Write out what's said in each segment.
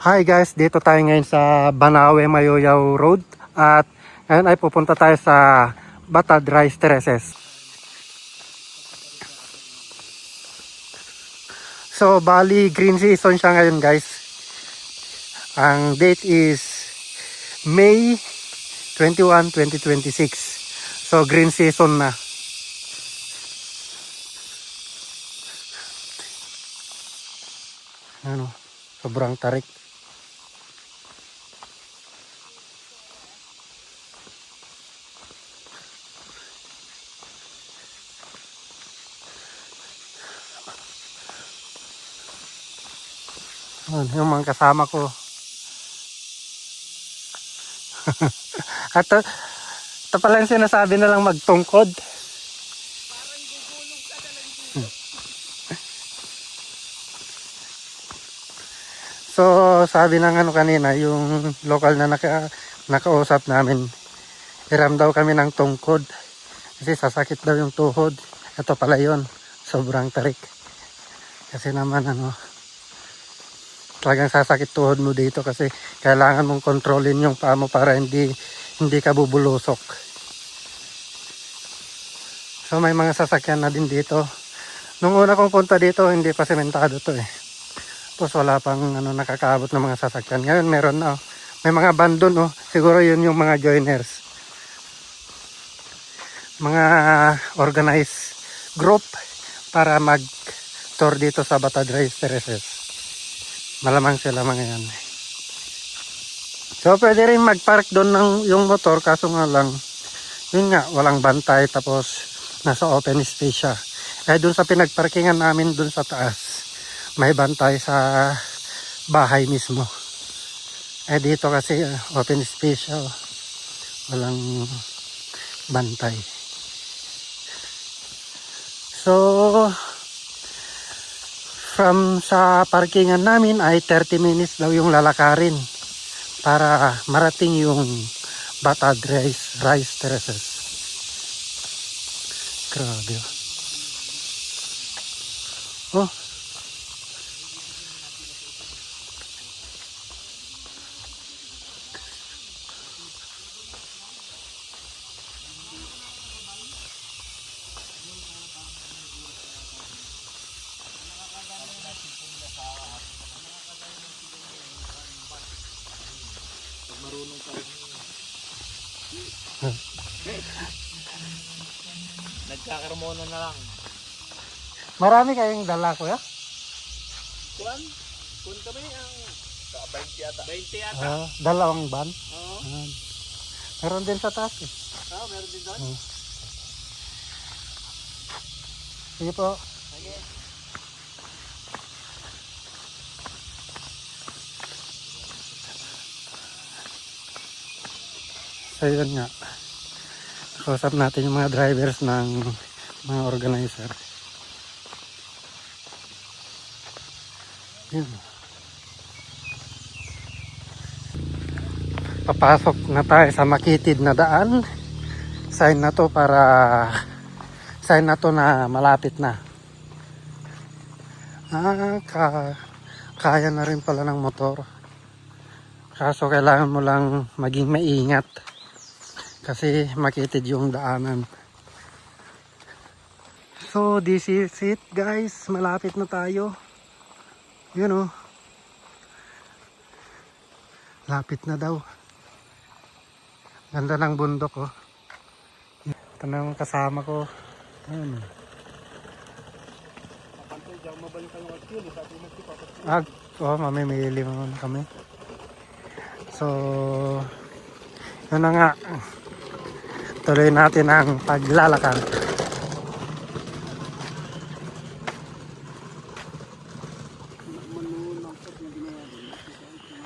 Hi guys, dito tayo ngayon sa Banawe Mayoyaw Road at ngayon ay pupunta tayo sa Batad Rice Terraces. So bali green season siya ngayon guys. Ang date is May 21, 2026. So green season na. Ano, sobrang tarik. Yung mga kasama ko. At ito pala yung sinasabi na lang magtungkod. So sabi ng kanina, yung local na nakausap namin, hiram daw kami ng tungkod. Kasi sasakit daw yung tuhod. Ito pala yun, sobrang tarik. Kasi naman talagang sasakit tuhod mo dito kasi kailangan mong kontrolin yung paa mo para hindi ka bubulusok. So may mga sasakyan na din dito. Nung una kong punta dito, hindi pa sementado to eh. Tapos wala pang nakakaabot ng mga sasakyan. Ngayon meron na. May mga bandon siguro yun yung mga joiners. Mga organized group para mag-tour dito sa Batad Rice Terraces. Malamang sila mga yan. So pwede rin mag-park doon ng yung motor, kaso nga lang yun nga, walang bantay, tapos nasa open space siya. Eh doon sa pinagparkingan namin doon sa taas, may bantay sa bahay mismo. Eh dito kasi open space siya, walang bantay. So from sa parkingan namin ay 30 minutes daw yung lalakarin para marating yung Batad Rice Terraces. Grabe. Oh. Nagkakarmono na lang. Marami kayong dala, kuya? Kun kami ang 20 yata. 20 yata. Dalawang van? Oo. Meron din sa taas eh. Meron din doon. Sige po. Sige. So yun nga. Kausap natin yung mga drivers ng mga organizer. Yun. Papasok na tayo sa makitid na daan. Sign na to na malapit na. Kaya na rin pala ng motor. Kaso kailangan mo lang maging maingat. Kasi makitid yung daanan. So this is it guys. Malapit na tayo. Yun lapit na daw. Ganda ng bundok Ito na yung kasama ko. Ayun. Mamimili naman kami. So yun na nga. Tuloy natin ang paglalakad.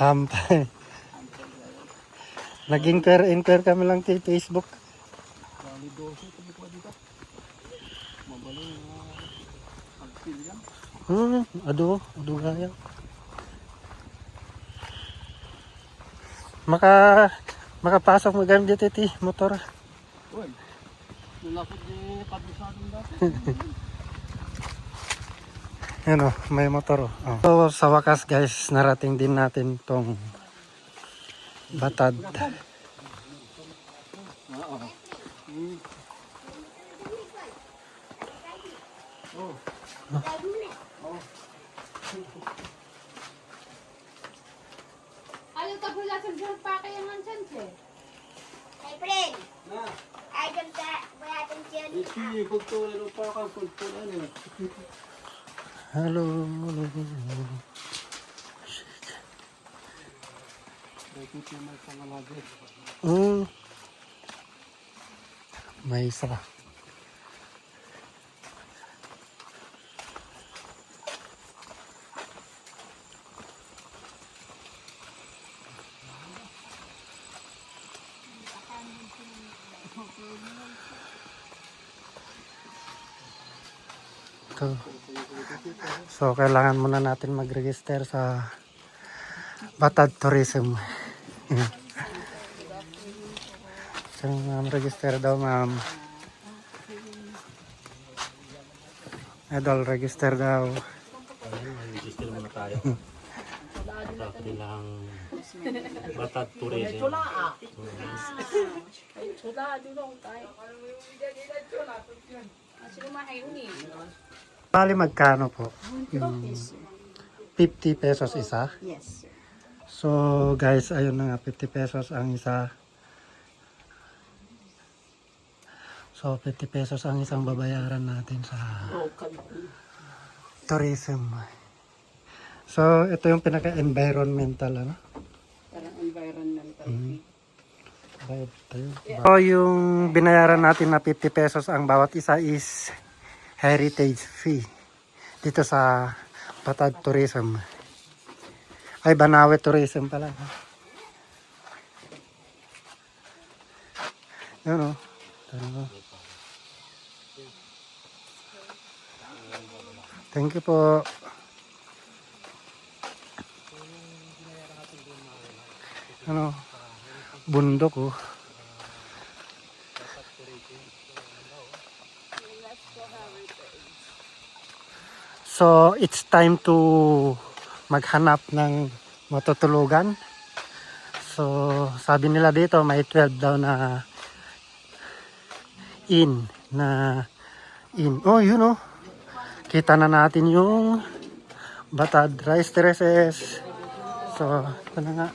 Hampay. Nag-inquire kami lang kay Facebook. Ado gaya. Makapasok mo gamit dito motor. Uy. Nalapot ni pabisadong dati. Yan o, may motor o. Oh. So, sa wakas guys, narating din natin tong Batad. Ayaw tapos lasan sa pakayangan dyan, sir. Hey, friend. I don't buy attention. Hello. May isa. Ito. So, kailangan muna natin mag-register sa Batad Tourism. So, ma'am, register daw, ma'am. Idol, register daw. Register muna tayo. Sa kanilang Batad Tourism. Bali, magkano po? 50 pesos isa. Yes, sir. So, guys, ayun na nga, 50 pesos ang isa. So, 50 pesos ang isang babayaran natin sa tourism. So, ito yung pinaka-environmental, ano? Parang environmental. Bayad tayo. So, yung binayaran natin na 50 pesos ang bawat isa is heritage fee dito sa Batad Tourism. Ay, Banawe Tourism pala. Yun o. Thank you po. Ano? Bundok oh. So, it's time to maghanap ng matutulugan. So, sabi nila dito may 12 daw na inn. Oh, yun oh. Kita na natin yung Batad Rice Terraces. So, ito na nga.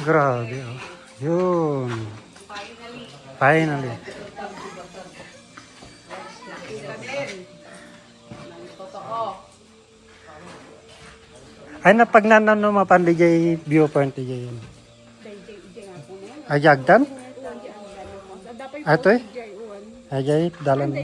Grabe oh. Yun. Finally. Ay, napagnanan no mapandigay viewpoint di yun. Ayagdan? Ato eh? Ayay, dalan.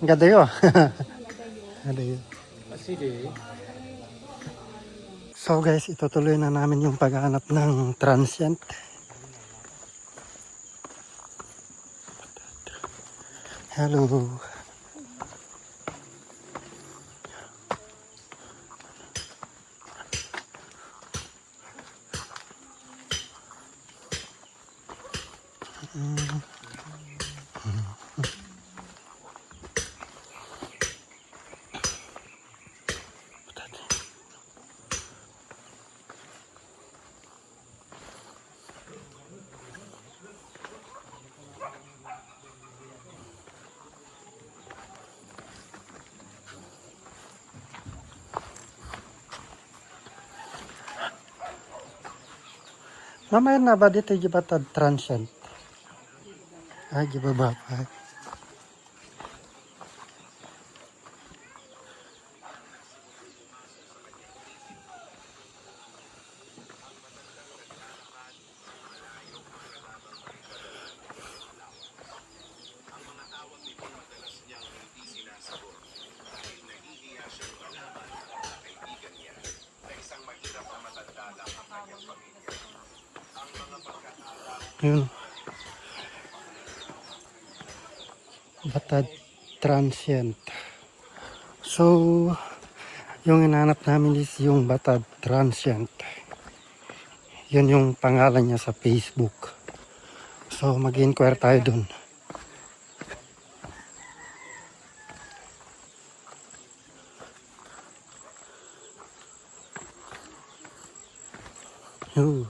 Gadayo. Gadayo. So guys, itutuloy na namin yung paghahanap ng transient. Hello. Mamaya na ba dito yung Batad transient? Ay, gibaba pa. Yun. Batad transient. So, Yung inanap namin is yung Batad Transient. Yun yung pangalan niya sa Facebook. So mag-inquire tayo dun. Yoo.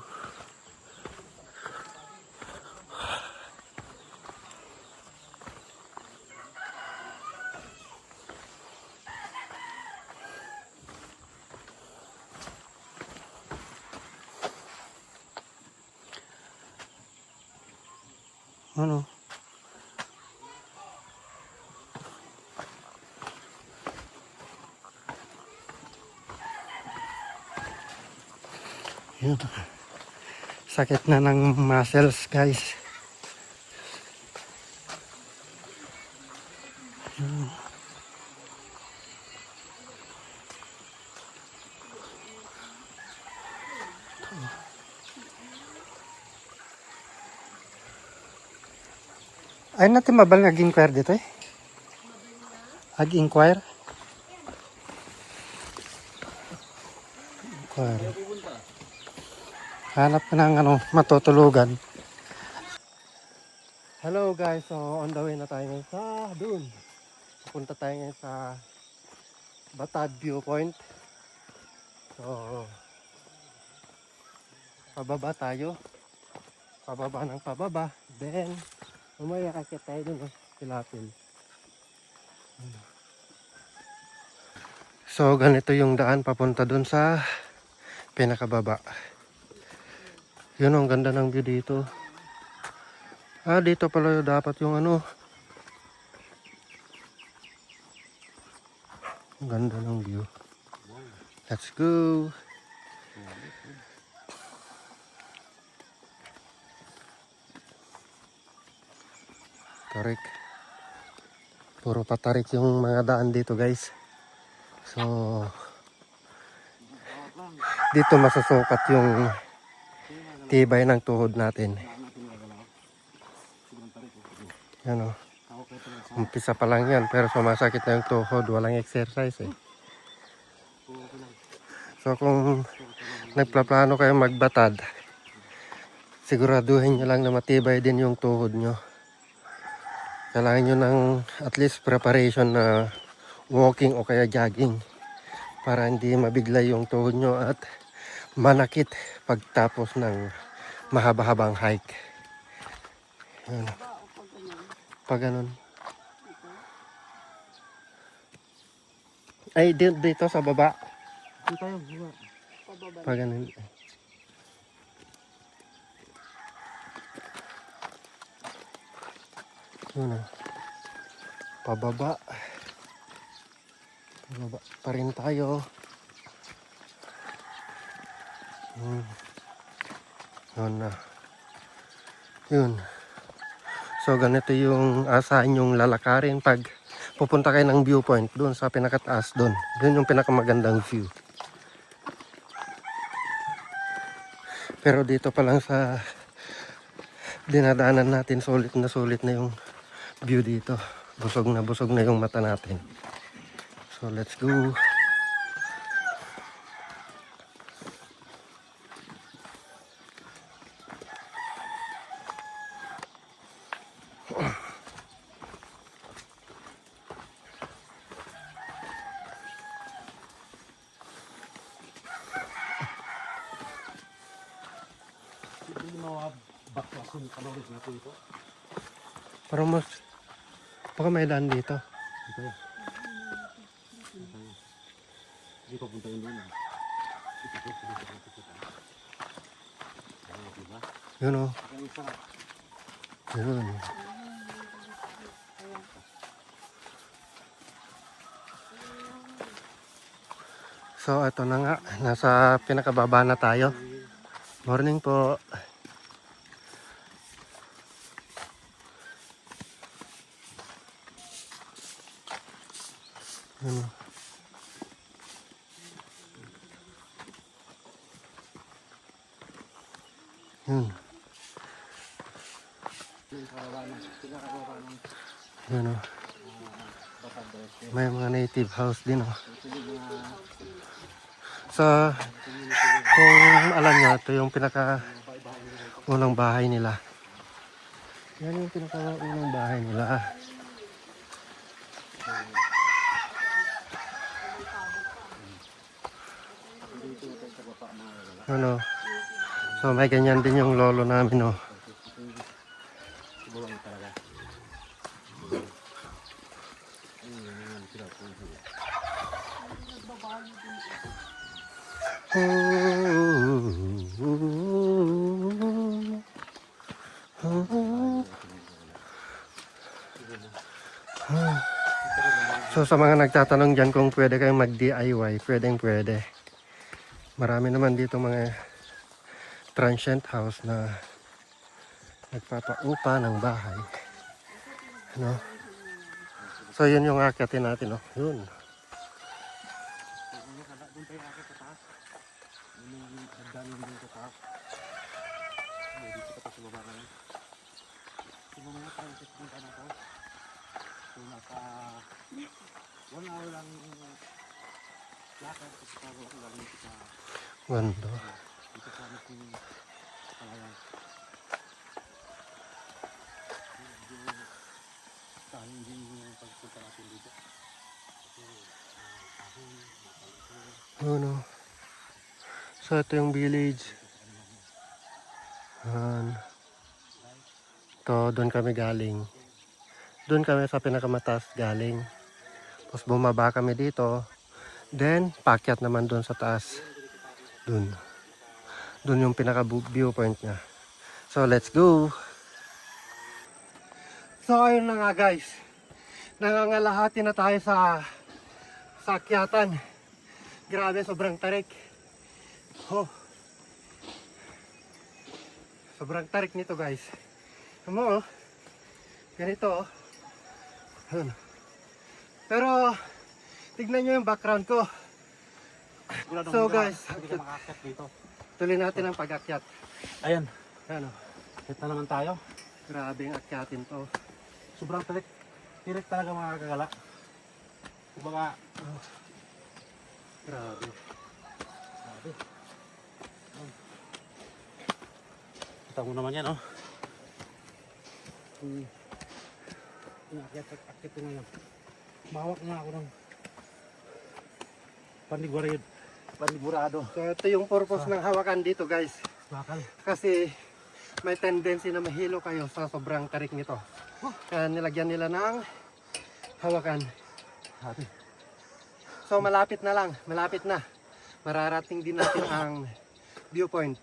Ano? Yun. Sakit na ng muscles, guys. Yun. Ay natin mabal nag-inquire dito eh. Ag-inquire. Inquire. Hanap ka ng matutulugan. Hello guys, so on the way na tayo ngayon sa dun. Pupunta tayo ngayon sa Batad Viewpoint. So, pababa tayo. Pababa ng pababa. Then, umaya akit tayo dun, Pilapil. So, ganito yung daan papunta dun sa pinakababa. Yun, ang ganda ng view dito. Ah, dito pala dapat yung ang ganda ng view. Let's go. Tarik. Puro patarik yung mga daan dito, guys. So, dito masusukat yung tibay ng tuhod natin. Yan o. Umpisa pa lang yan, pero sumasakit na yung tuhod. Walang exercise eh. So kung nagplaplano kayo magbatad, siguraduhin nyo lang na matibay din yung tuhod nyo. Kailangan nyo ng at least preparation na walking o kaya jogging para hindi mabigla yung tuhod nyo at manakit pagtapos ng mahaba-habang hike. Yan. Pag ganun. Ay, dito sa baba. Dito tayo, baba. Pag ganun. Yun o. Pababa. Pababa pa rin tayo. Yun na. Yun. So ganito yung asahan yung lalakarin pag pupunta kayo ng viewpoint doon sa pinakataas doon. Doon yung pinakamagandang view. Pero dito pa lang sa dinadaanan natin, sulit na yung view dito. Busog na yung mata natin. So let's go. Parang mas baka may daan dito. Hindi pa punta yun doon. Yun o. Yun. So ito na nga, nasa pinakababa na tayo. Morning po. Yun. Yun. Yun o. May mga native house din oh. Sa kung alam nyo, ito yung pinaka unang bahay nila. Yan yung pinaka unang bahay nila. Ano? So may ganyan din yung lolo namin oh. So sa mga nagtatanong dyan kung pwede kayong mag-DIY, pwede. Marami naman dito mga transient house na nagpapaupa ng bahay. Ano? So yun yung akyatin natin, oh. Yun. Ganda. Ano? So ito yung village. Ito, doon kami galing. Doon kami sa pinakamataas galing. Tapos bumaba kami dito. Then, paakyat naman doon sa taas. Doon. Doon yung pinaka viewpoint niya. So, let's go! So, ayun na nga guys. Nangangalahati na tayo sa akyatan. Grabe, sobrang tarik. Oh. Sobrang tarik nito guys. Ano oh. Ganito oh. Pero, tignan nyo yung background ko. So guys, tuloy natin ang pag-akyat. Ayan. Ano? Hit na naman tayo. Grabe ang akyatin to. Sobrang tirik. Tirik talaga mga kagala. Kumbaga, Grabe. kita mo naman yan, oh. Inakyat ko ngayon. Mahawak na ako ng panigurado. So ito yung purpose ng hawakan dito guys. Bakal. Kasi may tendency na mahilo kayo sa sobrang tarik nito. Kaya nilagyan nila ng hawakan. So malapit na lang, malapit na. Mararating din natin ang viewpoint.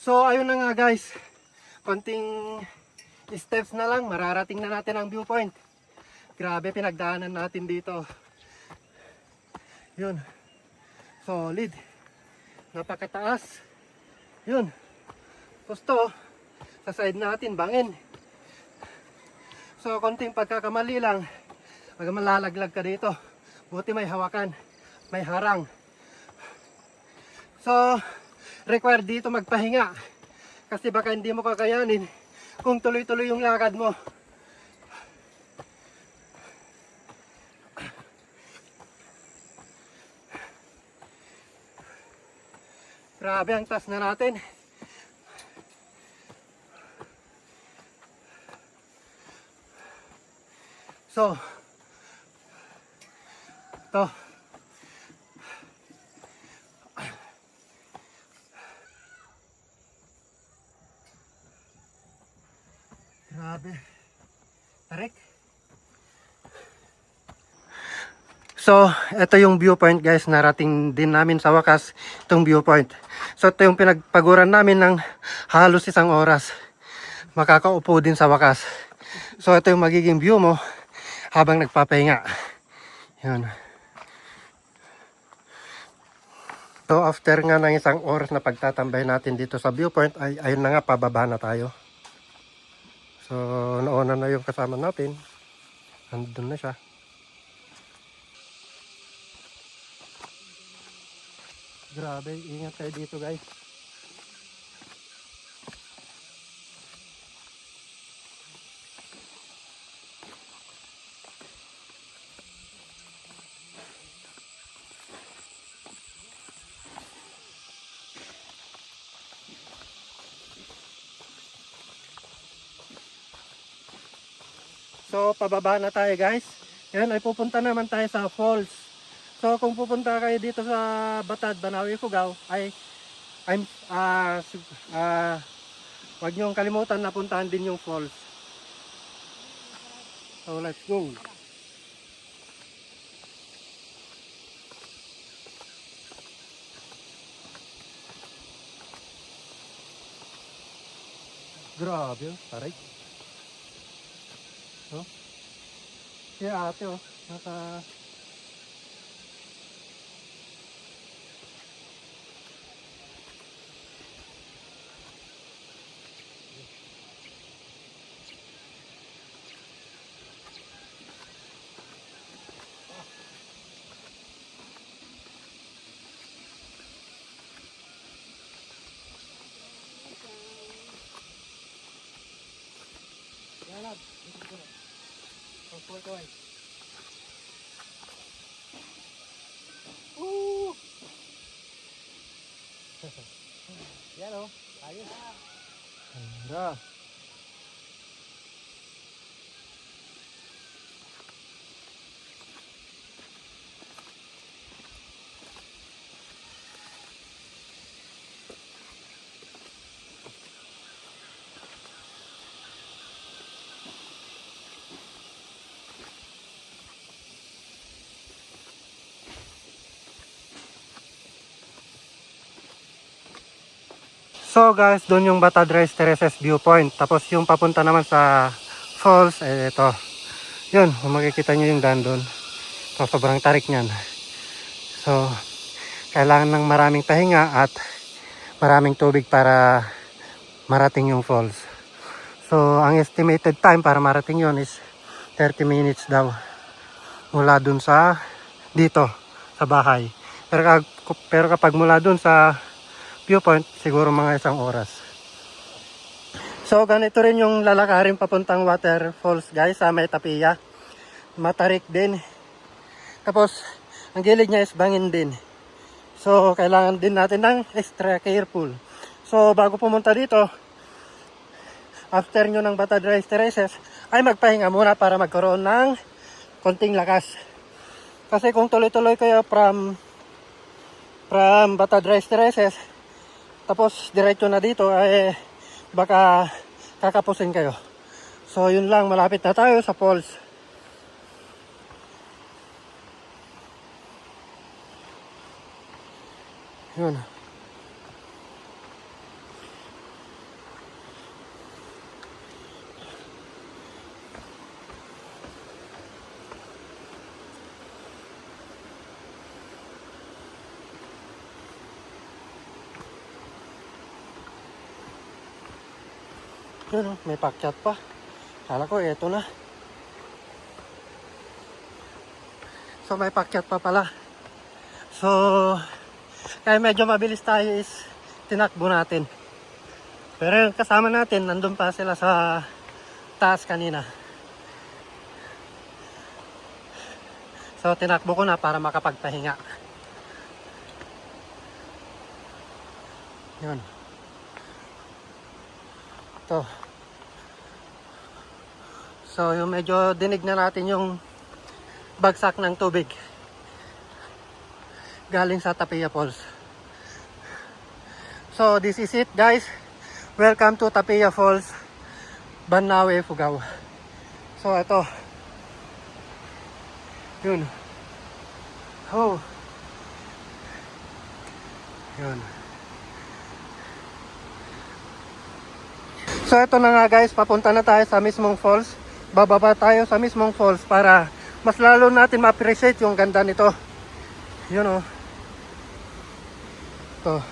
So ayun na nga guys. Konting steps na lang, mararating na natin ang viewpoint. Grabe pinagdaanan natin dito. Yun. Solid. Napakataas. Yun. Gusto. Sa side natin, bangin. So, konting pagkakamali lang. Pag malalaglag ka dito. Buti may hawakan. May harang. So, required dito magpahinga. Kasi baka hindi mo kakayanin kung tuloy-tuloy yung lakad mo. Grabe ang taas na natin. So, ito. Grabe. Tarik. So, ito yung viewpoint guys. Narating din namin sa wakas itong viewpoint. So, ito yung pinagpaguran namin ng halos 1 oras. Makakaupo din sa wakas. So, ito yung magiging view mo habang nagpapahinga. Yun. So, after nga ng 1 oras na pagtatambay natin dito sa viewpoint, ay ayun na nga, pababa na tayo. So, nauna na yung kasama natin. Andun na siya. Grabe, ingat kayo dito guys. So, pababa na tayo guys. Ngayon ay pupunta naman tayo sa falls. So, kung pupunta kayo dito sa Batad, Banawe, Ifugao, ay wag niyong kalimutan na puntahan din yung falls. So, let's go. Grabe, oh, taray. Oh. Si ate, oh, naka... Yan, dito ko na. Pagpuan ko ay. Yan o, ayos. Ganda. So guys, doon yung Batad Rice Terraces viewpoint. Tapos yung papunta naman sa falls, eh ito. Yun, kung makikita nyo yung daan doon. So sobrang tarik niyan. So, kailangan ng maraming pahinga at maraming tubig para marating yung falls. So, ang estimated time para marating yun is 30 minutes daw. Mula doon sa dito, sa bahay. Pero kapag mula doon sa viewpoint, siguro mga 1 oras. So, ganito rin yung lalakarin papuntang waterfalls guys sa May Tapia. Matarik din. Tapos, ang gilid niya is bangin din. So, kailangan din natin ng extra careful. So, bago pumunta dito, after nyo ng Batad Rice Terraces, ay magpahinga muna para magkaroon ng konting lakas. Kasi kung tuloy-tuloy kayo from Batad Rice Terraces, tapos diretso na dito, ay baka kakapusin kayo. So, yun lang, malapit na tayo sa falls. Yun. Yun, oh, may pakyat pa. Kala ko, eto na. So, may pakyat pa pala. So, kaya medyo mabilis tayo is tinakbo natin. Pero yung kasama natin, nandun pa sila sa taas kanina. So, tinakbo ko na para makapagpahinga. Yun. Ito. So, yung medyo dinig na natin yung bagsak ng tubig galing sa Tapia Falls. So, this is it guys. Welcome to Tapia Falls, Banawe, Ifugao. So, ito. Yun. Oh. Yun. So, ito na nga guys. Papunta na tayo sa mismong falls. Bababa tayo sa mismong falls para mas lalo natin ma-appreciate yung ganda nito. Yun oh. Ito.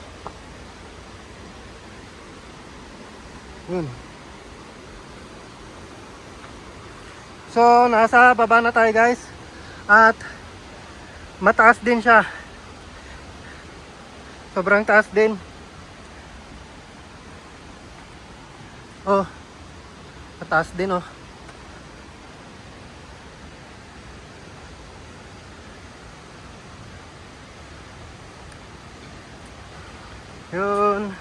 Yun. So, nasa baba na tayo guys. At mataas din siya. Sobrang taas din. Oh. Mataas din oh. Yun.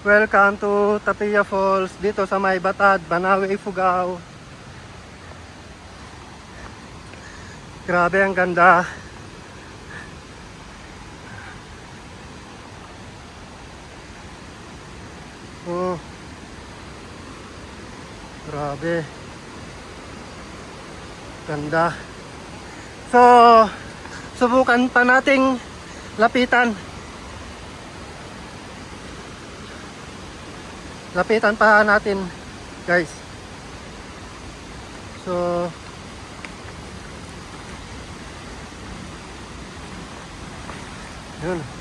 Welcome to Tapia Falls dito sa May Batad, Banawe, Ifugao. Grabe, ang ganda. Oh. Grabe. Ganda. So, subukan pa nating lapitan. Lapitan pa natin, guys. So, yun.